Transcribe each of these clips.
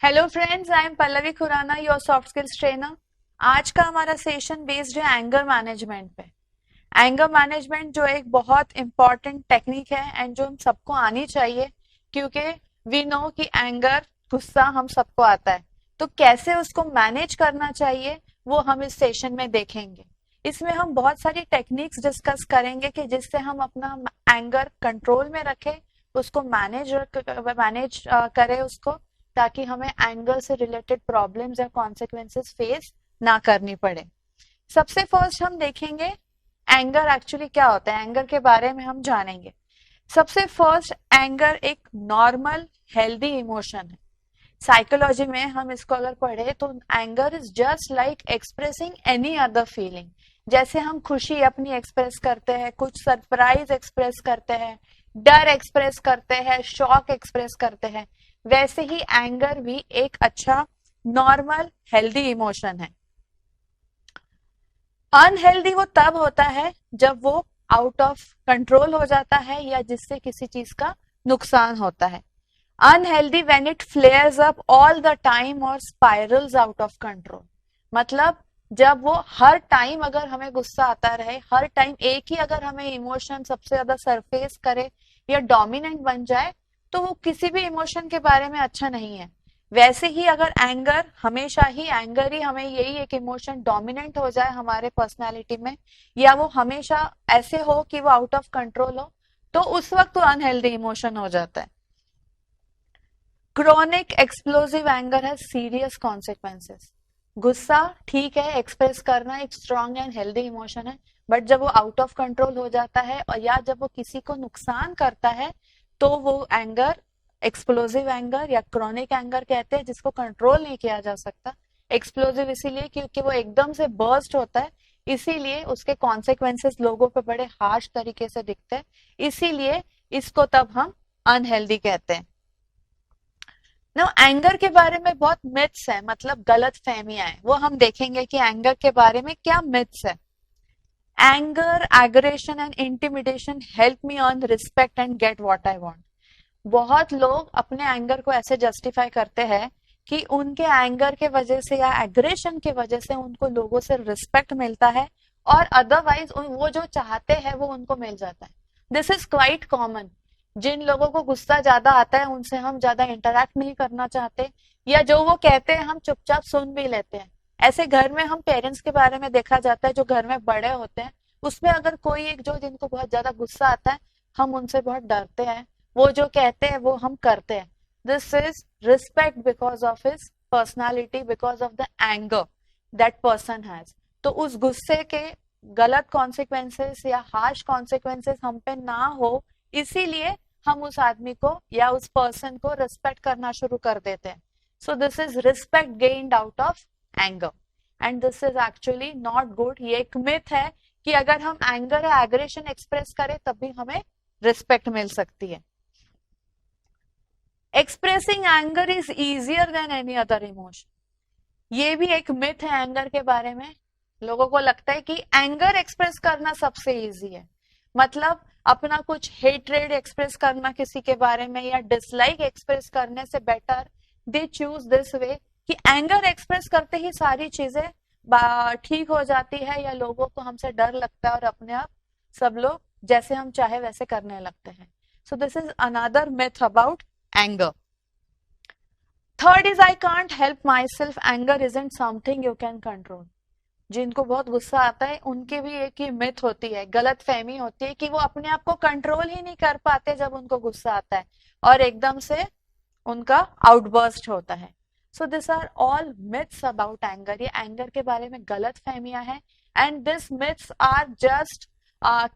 Hello friends, I am Pallavi Khurana, your soft skills trainer. आज का हमारा सेशन बेस्ड है एंगर मैनेजमेंट पे। एंगर मैनेजमेंट जो एक बहुत इंपॉर्टेंट टेक्निक है एंड जो हम सबको आनी चाहिए, क्योंकि वी नो कि एंगर, गुस्सा हम सबको आता है। तो कैसे उसको मैनेज करना चाहिए वो हम इस सेशन में देखेंगे। इसमें हम बहुत सारी टेक्निक्स डिस्कस करेंगे कि जिससे हम अपना एंगर कंट्रोल में रखें, उसको मैनेज करें उसको, ताकि हमें एंगर से रिलेटेड प्रॉब्लम्स या कॉन्सिक्वेंसेस फेस ना करनी पड़े। सबसे फर्स्ट हम देखेंगे एंगर एक्चुअली क्या होता है, एंगर के बारे में हम जानेंगे। सबसे फर्स्ट, एंगर एक नॉर्मल हेल्दी इमोशन है। साइकोलॉजी में हम इसको अगर पढ़े तो anger is just like expressing any other feeling. जैसे हम खुशी अपनी एक्सप्रेस करते हैं, कुछ सरप्राइज एक्सप्रेस करते हैं, डर एक्सप्रेस करते हैं, शॉक एक्सप्रेस करते हैं, वैसे ही एंगर भी एक अच्छा नॉर्मल हेल्दी इमोशन है। अनहेल्दी वो तब होता है जब वो आउट ऑफ कंट्रोल हो जाता है या जिससे किसी चीज का नुकसान होता है। Unhealthy when it फ्लेयर्स up all the time और स्पाइरल्स आउट ऑफ कंट्रोल। मतलब जब वो हर टाइम अगर हमें गुस्सा आता रहे, हर टाइम एक ही अगर हमें इमोशन सबसे ज्यादा सरफेस करे या डोमिनेंट बन जाए, तो वो किसी भी इमोशन के बारे में अच्छा नहीं है। वैसे ही अगर एंगर, हमेशा ही एंगर ही हमें यही एक इमोशन डोमिनेंट हो जाए हमारे पर्सनालिटी में, या वो हमेशा ऐसे हो कि वो आउट ऑफ कंट्रोल हो, तो उस वक्त वो अनहेल्दी इमोशन हो जाता है। क्रोनिक एक्सप्लोसिव एंगर है सीरियस कॉन्सिक्वेंसेस। गुस्सा ठीक है, एक्सप्रेस करना एक स्ट्रॉन्ग एंड हेल्दी इमोशन है, बट जब वो आउट ऑफ कंट्रोल हो जाता है और या जब वो किसी को नुकसान करता है, तो वो एंगर एक्सप्लोसिव एंगर या क्रोनिक एंगर कहते हैं, जिसको कंट्रोल नहीं किया जा सकता। एक्सप्लोसिव इसीलिए क्योंकि वो एकदम से बर्स्ट होता है, इसीलिए उसके कॉन्सिक्वेंसेस लोगों पे बड़े हार्श तरीके से दिखते हैं, इसीलिए इसको तब हम अनहेल्दी कहते हैं। नो, एंगर के बारे में बहुत मिथ्स है, मतलब गलत फहमियां है, वो हम देखेंगे कि एंगर के बारे में क्या मिथ्स है। Anger, aggression and intimidation help me earn respect and get what I want. बहुत लोग अपने एंगर को ऐसे जस्टिफाई करते हैं कि उनके एंगर के वजह से या एग्रेशन की वजह से उनको लोगों से रिस्पेक्ट मिलता है, और अदरवाइज वो जो चाहते हैं वो उनको मिल जाता है। This is quite common. जिन लोगों को गुस्सा ज्यादा आता है उनसे हम ज्यादा इंटरेक्ट नहीं करना चाहते, या जो वो कहते हैं हम चुपचाप सुन भी लेते हैं। ऐसे घर में हम पेरेंट्स के बारे में देखा जाता है, जो घर में बड़े होते हैं उसमें अगर कोई एक जो जिनको बहुत ज्यादा गुस्सा आता है, हम उनसे बहुत डरते हैं, वो जो कहते हैं वो हम करते हैं। This is respect because of his personality, because of the anger that person has. तो उस गुस्से के गलत कॉन्सिक्वेंसेस या हार्श कॉन्सिक्वेंसेस हम पे ना हो, इसीलिए हम उस आदमी को या उस पर्सन को रिस्पेक्ट करना शुरू कर देते हैं। सो this is respect gained out of anger, and this is actually not good. ये एक मिथ है कि अगर हम एंगर या एग्रेशन एक्सप्रेस करें तब भी हमें रिस्पेक्ट मिल सकती है। Expressing anger is easier than any other emotion. ये भी एक मिथ है एंगर के बारे में। लोगों को लगता है कि एंगर एक्सप्रेस करना सबसे इजी है, मतलब अपना कुछ हेट्रेड एक्सप्रेस करना किसी के बारे में या डिसलाइक एक्सप्रेस करने से better they choose this way कि एंगर एक्सप्रेस करते ही सारी चीजें ठीक हो जाती है, या लोगों को हमसे डर लगता है और अपने आप सब लोग जैसे हम चाहे वैसे करने लगते हैं। सो this is another myth about anger. Third is I can't help my self, anger isn't something you can control. जिनको बहुत गुस्सा आता है उनकी भी एक ही मिथ होती है, गलत फहमी होती है कि वो अपने आप को कंट्रोल ही नहीं कर पाते जब उनको गुस्सा आता है और एकदम से उनका आउटबर्स्ट होता है। So this are all myths about anger. ये एंगर के बारे में गलत फहमियां हैं, and this myths are just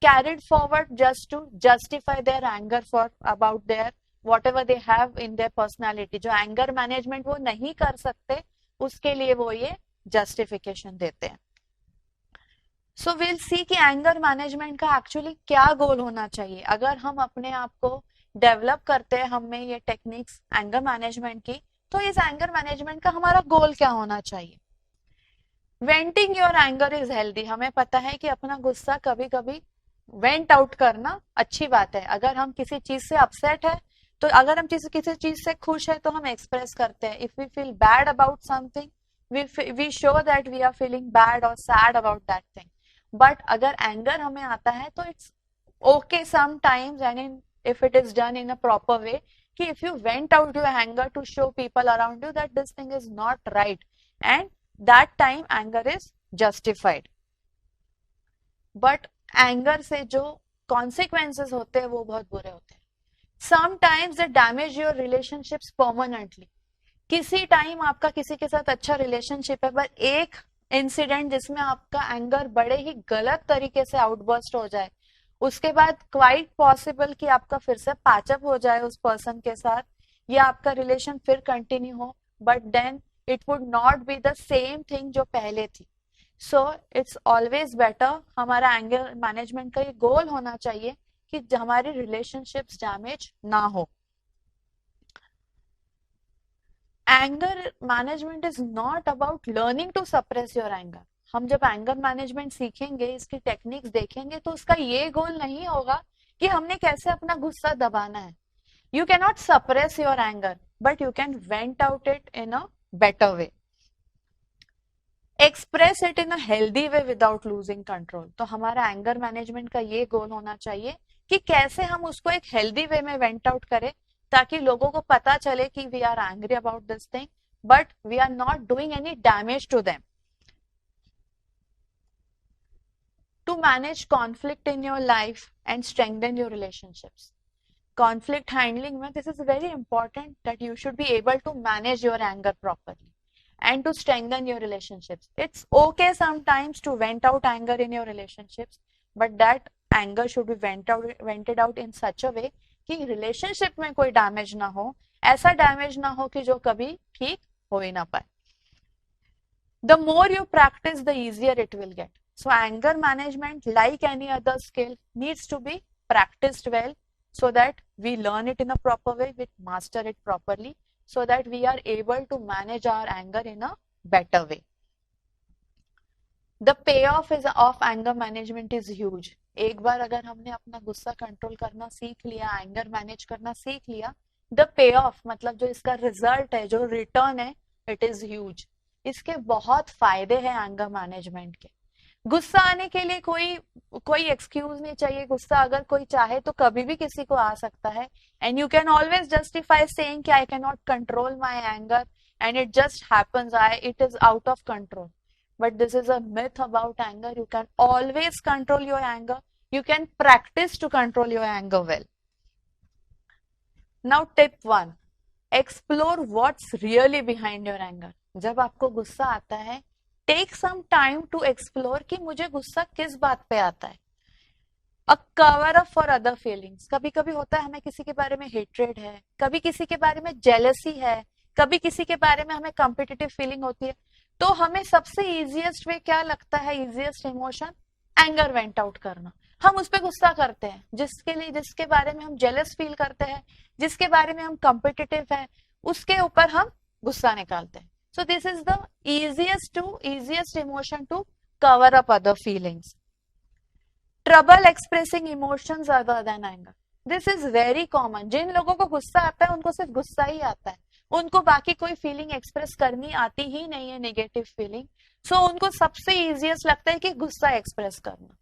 carried forward just to justify their anger for about their whatever they have in their personality। जो एंगर मैनेजमेंट वो नहीं कर सकते उसके लिए वो ये जस्टिफिकेशन देते हैं। सो विल सी कि एंगर मैनेजमेंट का एक्चुअली क्या गोल होना चाहिए। अगर हम अपने आप को डेवलप करते हैं, हमें ये टेक्निक्स एंगर मैनेजमेंट की, तो इस एंगर मैनेजमेंट का हमारा गोल क्या होना चाहिए। वेंटिंग योर एंगर इज हेल्दी। हमें पता है कि अपना गुस्सा कभी कभी वेंट आउट करना अच्छी बात है। अगर हम किसी चीज से अपसेट है तो अगर हम किसी किसी चीज से खुश है तो हम एक्सप्रेस करते हैं. If we feel bad about something, we show that we are feeling bad or sad about that thing. But अगर anger हमें आता है तो it's okay sometimes, and if it is done in a proper way, कि if you vent out your anger to show people around you that this thing is not right, and that time anger is justified. But anger से जो consequences होते हैं वो बहुत बुरे होते हैं. Sometimes they damage your relationships permanently. किसी टाइम आपका किसी के साथ अच्छा रिलेशनशिप है, पर एक इंसिडेंट जिसमें आपका एंगर बड़े ही गलत तरीके से आउटबर्स्ट हो जाए, उसके बाद क्वाइट पॉसिबल कि आपका फिर से पैचअप हो जाए उस पर्सन के साथ, या आपका रिलेशन फिर कंटिन्यू हो, but then it would not be the same thing जो पहले थी. सो इट्स ऑलवेज बेटर, हमारा एंगर मैनेजमेंट का ये गोल होना चाहिए कि हमारी रिलेशनशिप्स डैमेज ना हो. Anger management is not about learning to suppress your anger. हम जब एंगर मैनेजमेंट सीखेंगे, इसकी टेक्निक्स देखेंगे, तो उसका ये गोल नहीं होगा कि हमने कैसे अपना गुस्सा दबाना है. You can not suppress your anger, but you can went out it in a better way. Express it in a healthy way without losing control. तो हमारा एंगर मैनेजमेंट का ये गोल होना चाहिए कि कैसे हम उसको एक हेल्दी वे में वेंट आउट करें, ताकि लोगों को पता चले कि we are angry about this thing, but we are not doing any damage to them. To manage conflict in your life and strengthen your relationships. Conflict handling में, this is very important that you should be able to manage your anger properly and to strengthen your relationships. It's okay sometimes to vent out anger in your relationships, but that anger should be vented out in such a way कि relationship में कोई damage ना हो, ऐसा damage ना हो कि जो कभी ठीक हो ही ना पाए. The more you practice, the easier it will get. So anger management, like any other skill, needs to be practiced well so that we learn it in a proper way, we master it properly, so that we are able to manage our anger in a better way. The payoff is of anger management is huge. एक बार अगर हमने अपना गुस्सा control करना सीख लिया, anger manage करना सीख लिया, the payoff मतलब जो इसका रिजल्ट है, जो रिटर्न है, it is huge. इसके बहुत फायदे हैं एंगर मैनेजमेंट के. गुस्सा आने के लिए कोई एक्सक्यूज नहीं चाहिए. गुस्सा अगर कोई चाहे तो कभी भी किसी को आ सकता है, and you can always justify saying कि I cannot control my anger and it just happens, it is out of control. But this is a myth about anger. You can always control your anger. You can practice to control your anger well. Now tip 1, explore what's really behind your anger. जब आपको गुस्सा आता है, take some time to explore कि मुझे गुस्सा किस बात पे आता है. अ cover up for other feelings. कभी कभी होता है हमें किसी के बारे में हेट्रेड है, कभी किसी के बारे में जेलसी है, कभी किसी के बारे में हमें कॉम्पिटिटिव फीलिंग होती है. तो हमें सबसे इजीएस्ट वे क्या लगता है, easiest emotion, anger went out करना. हम उस पर गुस्सा करते हैं, जिसके बारे में हम जेलस फील करते हैं, जिसके बारे में हम कॉम्पिटिटिव है, उसके ऊपर हम गुस्सा निकालते हैं. So this is the easiest emotion to cover up other feelings. Trouble expressing emotions other than anger. This is very common. जिन लोगों को गुस्सा आता है उनको सिर्फ गुस्सा ही आता है, उनको बाकी कोई फीलिंग एक्सप्रेस करनी आती ही नहीं है, नेगेटिव फीलिंग. सो उनको सबसे इजीएस्ट लगता है कि गुस्सा एक्सप्रेस करना.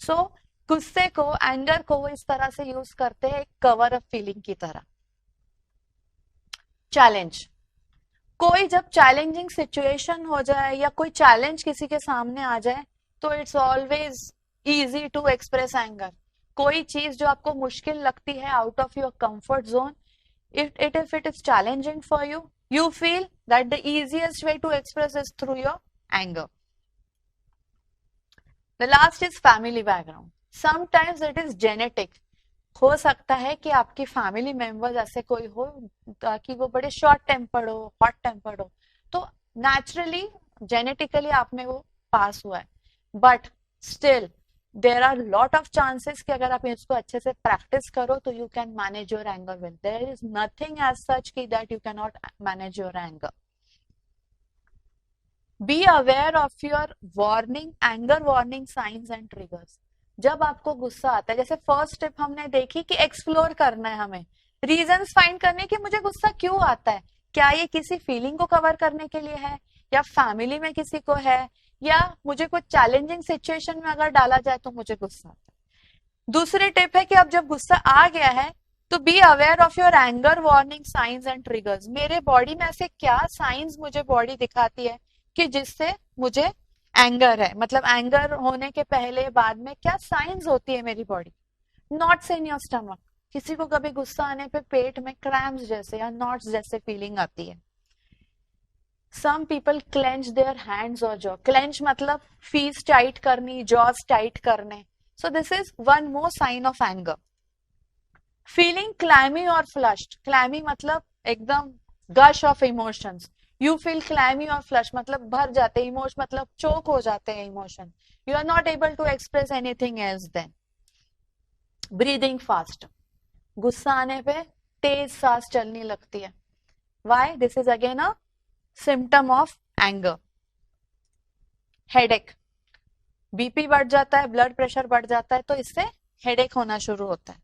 सो गुस्से को, एंगर को वो इस तरह से यूज करते हैं, कवर अप फीलिंग की तरह. चैलेंज. कोई जब चैलेंजिंग सिचुएशन हो जाए या कोई चैलेंज किसी के सामने आ जाए, तो it's always easy to express anger. कोई चीज जो आपको मुश्किल लगती है, out of your comfort zone, if it is challenging for you, you feel that the easiest way to express is through your anger. The last is family background. Sometimes it is genetic. हो सकता है कि आपकी family members ऐसे कोई हो कि वो बड़े शॉर्ट टेम्पर्ड हो, हॉट टेम्पर्ड हो, तो नेचुरली जेनेटिकली आप में वो पास हुआ है. But still there are lot of chances कि अगर आप इसको अच्छे से प्रैक्टिस करो तो you can manage your anger well. There is nothing as such कि that you cannot manage your anger. Be aware of your warning, anger warning signs and triggers. जब आपको गुस्सा आता है, जैसे फर्स्ट स्टेप हमने देखी कि एक्सप्लोर करना है हमें रीजंस फाइंड करने कि मुझे गुस्सा क्यों आता है। क्या ये किसी फीलिंग को कवर करने के लिए है, या फैमिली में किसी को है, या मुझे कुछ चैलेंजिंग सिचुएशन में अगर डाला जाए तो मुझे गुस्सा आता है। दूसरी टिप है कि अब जब गुस्सा आ गया है तो B aware of your anger warning signs and triggers. मेरे बॉडी में ऐसे क्या साइंस मुझे बॉडी दिखाती है कि जिससे मुझे एंगर है, मतलब एंगर होने के पहले बाद में क्या साइंस होती है मेरी body. Knots in your stomach, किसी को कभी गुस्सा आने पे पेट में क्रैम्प्स जैसे या नॉट्स जैसे फीलिंग आती है। Some people clench their hands और जॉ, क्लेंच मतलब फीस टाइट करनी, जॉस टाइट करने। So this is one more sign of anger. Feeling clammy और फ्लश्ड, क्लैमी मतलब एकदम gush of emotions, you feel clammy और फ्लश मतलब भर जाते हैं इमोशन, मतलब चोक हो जाते हैं emotion, you are not able to express anything else then. Breathing fast, गुस्सा आने पे तेज सांस चलनी लगती है। Why? This is again a symptom of anger. Headache, BP बढ़ जाता है, ब्लड प्रेशर बढ़ जाता है, तो इससे हेडेक होना शुरू होता है।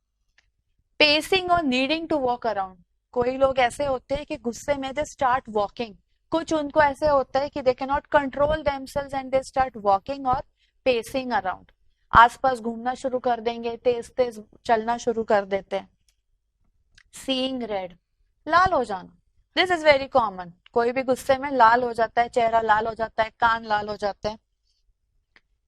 पेसिंग और नीडिंग टू वॉक अराउंड, कोई लोग ऐसे होते हैं कि गुस्से में दे स्टार्ट वॉकिंग, कुछ उनको ऐसे होता है कि they can not control themselves and they start walking और पेसिंग अराउंड, आसपास घूमना शुरू कर देंगे, तेज तेज चलना शुरू कर देते हैं। सीइंग रेड, लाल हो जाना, दिस इज वेरी कॉमन, कोई भी गुस्से में लाल हो जाता है, चेहरा लाल हो जाता है, कान लाल हो जाते हैं।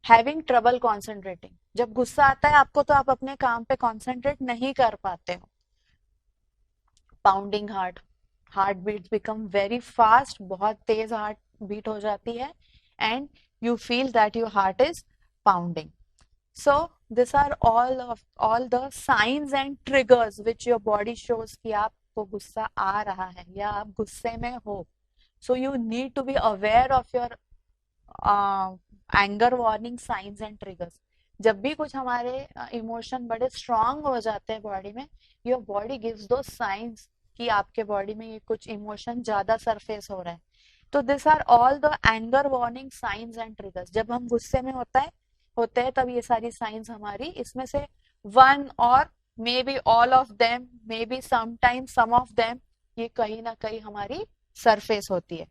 हैविंग ट्रबल कॉन्सेंट्रेटिंग, जब गुस्सा आता है आपको तो आप अपने काम पे कॉन्सेंट्रेट नहीं कर पाते हो। Pounding heart, heart beats become very fast, बहुत तेज हार्ट बीट हो जाती है, and you feel that your heart is pounding. So these are all the signs and triggers which your body shows कि आपको गुस्सा आ रहा है या आप गुस्से में हो। So you need to be aware of your anger warning signs and triggers. जब भी कुछ हमारे इमोशन बड़े स्ट्रांग हो जाते हैं बॉडी में, योर बॉडी गिव्स दो साइंस कि आपके बॉडी में ये कुछ इमोशन ज्यादा सरफेस हो रहा है। तो this are all the anger warning signs and triggers. जब हम गुस्से में होते हैं तब ये सारी साइंस हमारी, इसमें से वन और maybe all of them, maybe sometime some of them, ये कहीं ना कहीं हमारी सरफेस होती है।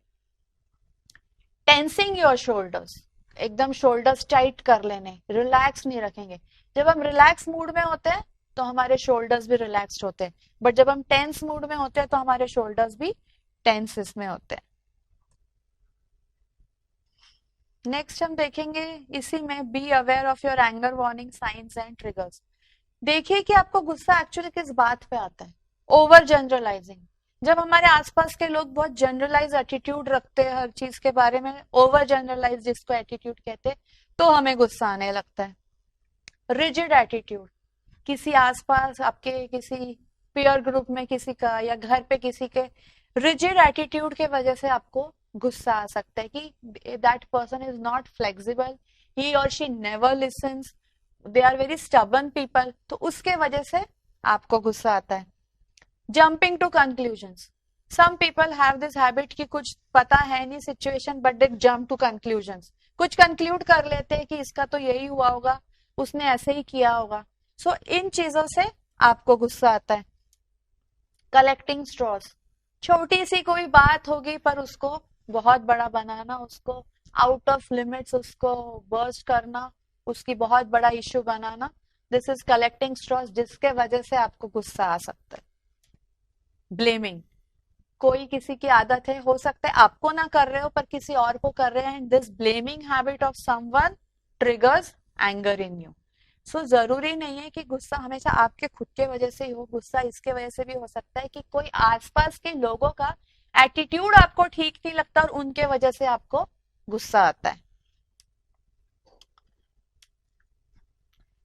टेंसिंग योर शोल्डर्स, एकदम शोल्डर्स टाइट कर लेने, रिलैक्स नहीं रखेंगे। जब हम रिलैक्स मूड में होते हैं तो हमारे शोल्डर्स भी रिलैक्स्ड होते हैं, बट जब हम टेंस मूड में होते हैं तो हमारे शोल्डर्स भी टेंस में होते हैं। नेक्स्ट हम देखेंगे इसी में B aware of your anger warning signs and triggers. देखिए कि आपको गुस्सा एक्चुअली किस बात पे आता है। ओवर जनरलाइजिंग, जब हमारे आसपास के लोग बहुत जनरलाइज एटीट्यूड रखते हैं हर चीज के बारे में, ओवर जनरलाइज जिसको एटीट्यूड कहते हैं, तो हमें गुस्सा आने लगता है। रिजिड एटीट्यूड, किसी आसपास आपके किसी पीयर ग्रुप में किसी का या घर पे किसी के रिजिड एटीट्यूड के वजह से आपको गुस्सा आ सकता है कि that person is not flexible, he और she never listens, they are very stubborn people, तो उसके वजह से आपको गुस्सा आता है। Jumping to conclusions, some people have this habit कि कुछ पता है नहीं situation but they jump to conclusions, कुछ कंक्लूड कर लेते हैं कि इसका तो यही हुआ होगा, उसने ऐसे ही किया होगा। सो इन चीजों से आपको गुस्सा आता है। कलेक्टिंग स्ट्रॉस, छोटी सी कोई बात होगी पर उसको बहुत बड़ा बनाना, उसको आउट ऑफ लिमिट्स उसको बर्स्ट करना, उसकी बहुत बड़ा इश्यू बनाना, दिस इज कलेक्टिंग स्ट्रॉस, जिसके वजह से आपको गुस्सा आ सकता है। ब्लेमिंग, कोई किसी की आदत है, हो सकता है आपको ना कर रहे हो पर किसी और को कर रहे हैं, this blaming habit of someone triggers anger in you. So जरूरी नहीं है कि गुस्सा हमेशा आपके खुद के वजह से ही हो, गुस्सा इसके वजह से भी हो सकता है कि कोई आसपास के लोगों का एटीट्यूड आपको ठीक नहीं लगता और उनके वजह से आपको गुस्सा आता है।